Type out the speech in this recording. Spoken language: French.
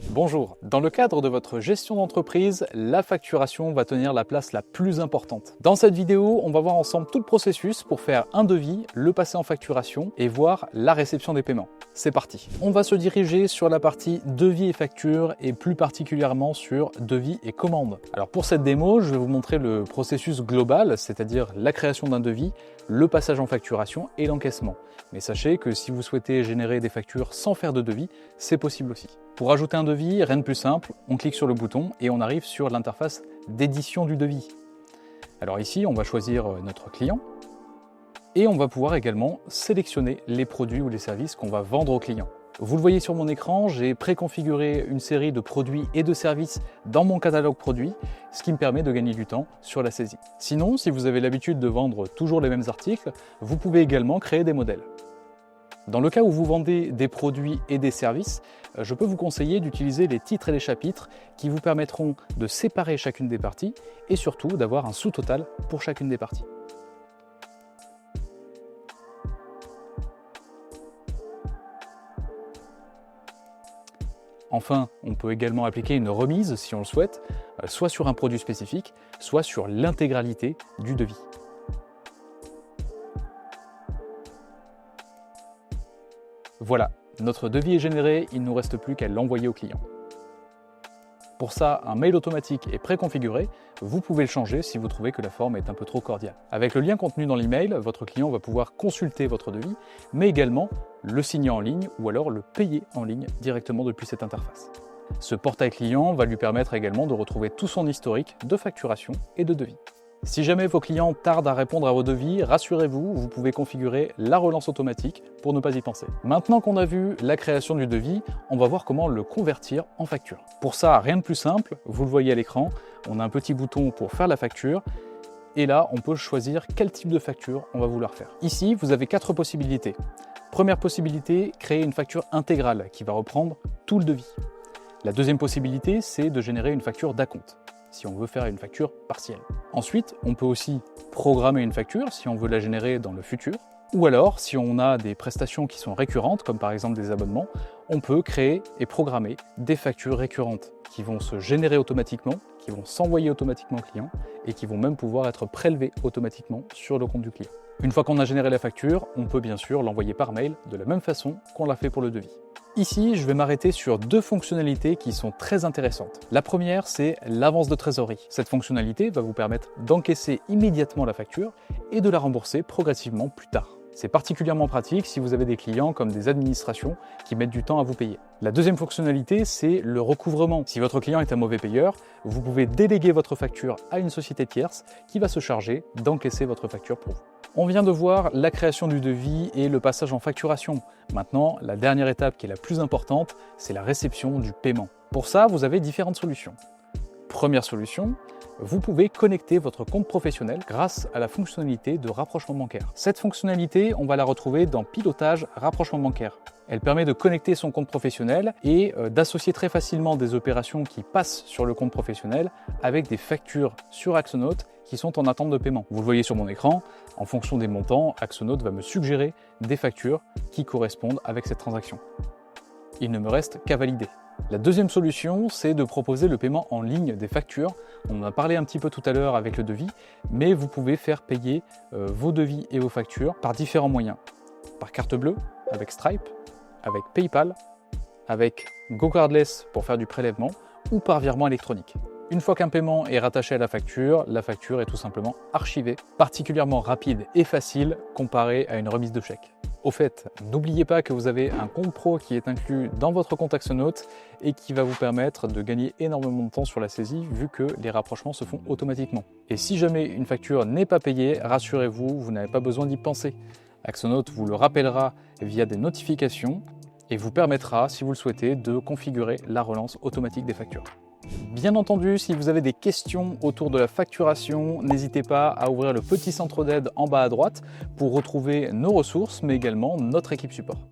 Bonjour, dans le cadre de votre gestion d'entreprise, la facturation va tenir la place la plus importante. Dans cette vidéo, on va voir ensemble tout le processus pour faire un devis, le passer en facturation et voir la réception des paiements. C'est parti. On va se diriger sur la partie devis et facture et plus particulièrement sur devis et commande. Alors pour cette démo, je vais vous montrer le processus global, c'est-à-dire la création d'un devis, le passage en facturation et l'encaissement. Mais sachez que si vous souhaitez générer des factures sans faire de devis, c'est possible aussi. Pour ajouter un devis, rien de plus simple, on clique sur le bouton et on arrive sur l'interface d'édition du devis. Alors ici, on va choisir notre client et on va pouvoir également sélectionner les produits ou les services qu'on va vendre au client. Vous le voyez sur mon écran, j'ai préconfiguré une série de produits et de services dans mon catalogue produit, ce qui me permet de gagner du temps sur la saisie. Sinon, si vous avez l'habitude de vendre toujours les mêmes articles, vous pouvez également créer des modèles. Dans le cas où vous vendez des produits et des services, je peux vous conseiller d'utiliser les titres et les chapitres qui vous permettront de séparer chacune des parties et surtout d'avoir un sous-total pour chacune des parties. Enfin, on peut également appliquer une remise si on le souhaite, soit sur un produit spécifique, soit sur l'intégralité du devis. Voilà, notre devis est généré, il ne nous reste plus qu'à l'envoyer au client. Pour ça, un mail automatique est préconfiguré, vous pouvez le changer si vous trouvez que la forme est un peu trop cordiale. Avec le lien contenu dans l'email, votre client va pouvoir consulter votre devis, mais également le signer en ligne ou alors le payer en ligne directement depuis cette interface. Ce portail client va lui permettre également de retrouver tout son historique de facturation et de devis. Si jamais vos clients tardent à répondre à vos devis, rassurez-vous, vous pouvez configurer la relance automatique pour ne pas y penser. Maintenant qu'on a vu la création du devis, on va voir comment le convertir en facture. Pour ça, rien de plus simple, vous le voyez à l'écran, on a un petit bouton pour faire la facture, et là, on peut choisir quel type de facture on va vouloir faire. Ici, vous avez 4 possibilités. Première possibilité, créer une facture intégrale qui va reprendre tout le devis. La deuxième possibilité, c'est de générer une facture d'acompte, si on veut faire une facture partielle. Ensuite, on peut aussi programmer une facture si on veut la générer dans le futur. Ou alors, si on a des prestations qui sont récurrentes, comme par exemple des abonnements, on peut créer et programmer des factures récurrentes qui vont se générer automatiquement, qui vont s'envoyer automatiquement au client et qui vont même pouvoir être prélevées automatiquement sur le compte du client. Une fois qu'on a généré la facture, on peut bien sûr l'envoyer par mail de la même façon qu'on l'a fait pour le devis. Ici, je vais m'arrêter sur 2 fonctionnalités qui sont très intéressantes. La première, c'est l'avance de trésorerie. Cette fonctionnalité va vous permettre d'encaisser immédiatement la facture et de la rembourser progressivement plus tard. C'est particulièrement pratique si vous avez des clients comme des administrations qui mettent du temps à vous payer. La deuxième fonctionnalité, c'est le recouvrement. Si votre client est un mauvais payeur, vous pouvez déléguer votre facture à une société tierce qui va se charger d'encaisser votre facture pour vous. On vient de voir la création du devis et le passage en facturation. Maintenant, la dernière étape qui est la plus importante, c'est la réception du paiement. Pour ça, vous avez différentes solutions. Première solution, vous pouvez connecter votre compte professionnel grâce à la fonctionnalité de rapprochement bancaire. Cette fonctionnalité, on va la retrouver dans Pilotage rapprochement bancaire. Elle permet de connecter son compte professionnel et d'associer très facilement des opérations qui passent sur le compte professionnel avec des factures sur Axonote qui sont en attente de paiement. Vous le voyez sur mon écran, en fonction des montants, Axonote va me suggérer des factures qui correspondent avec cette transaction. Il ne me reste qu'à valider. La deuxième solution, c'est de proposer le paiement en ligne des factures. On en a parlé un petit peu tout à l'heure avec le devis, mais vous pouvez faire payer vos devis et vos factures par différents moyens. Par carte bleue, avec Stripe, avec PayPal, avec GoCardless pour faire du prélèvement ou par virement électronique. Une fois qu'un paiement est rattaché à la facture est tout simplement archivée, particulièrement rapide et facile comparé à une remise de chèque. Au fait, n'oubliez pas que vous avez un compte pro qui est inclus dans votre compte Axonote et qui va vous permettre de gagner énormément de temps sur la saisie vu que les rapprochements se font automatiquement. Et si jamais une facture n'est pas payée, rassurez-vous, vous n'avez pas besoin d'y penser. Axonote vous le rappellera via des notifications et vous permettra, si vous le souhaitez, de configurer la relance automatique des factures. Bien entendu, si vous avez des questions autour de la facturation, n'hésitez pas à ouvrir le petit centre d'aide en bas à droite pour retrouver nos ressources, mais également notre équipe support.